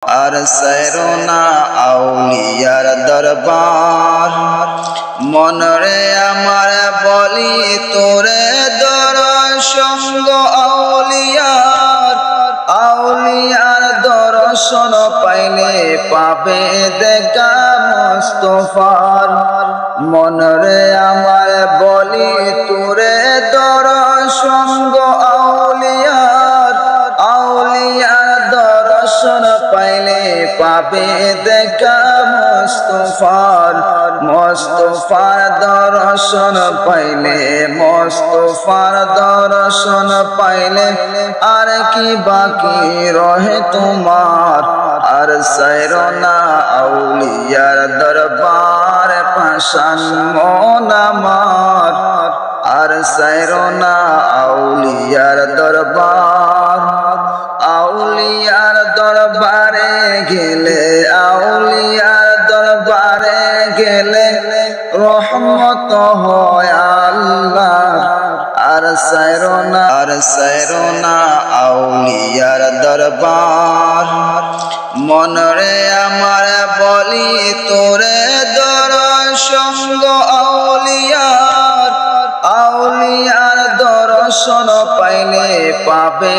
আর সাইরোনা আউলিয়ার দরবার। মনরে আমার বলি তোরে দর্শন আউলিয়ার, আউলিয়ার দর্শন পাইলে পাবে দেখা মুস্তাফার। মনরে আমার বলি তোরে দর্শন আউলিয়ার, আউলিয়ার দর্শন পাইলে পাবে দেখা মুস্তাফার। মুস্তাফার দর্শন পাইলে, মুস্তাফার দর্শন পাইলে আর কি বাকি রহে তোমার। আর সাইরোনা আউলিয়ার দরবার পাশান মন আমার। আর সাইরোনা আউলিয়ার দরবার, আউলিয়ার দরবারে গেলে, আউলিয়ার দরবারে গেলে রহমত হয় আল্লাহ। আর সাইরোনা আউলিয়ার দরবার। মনরে আমার বলি তোরে দর্শন আউলিয়ার, আউলিয়ার দর্শন পাইলে পাবে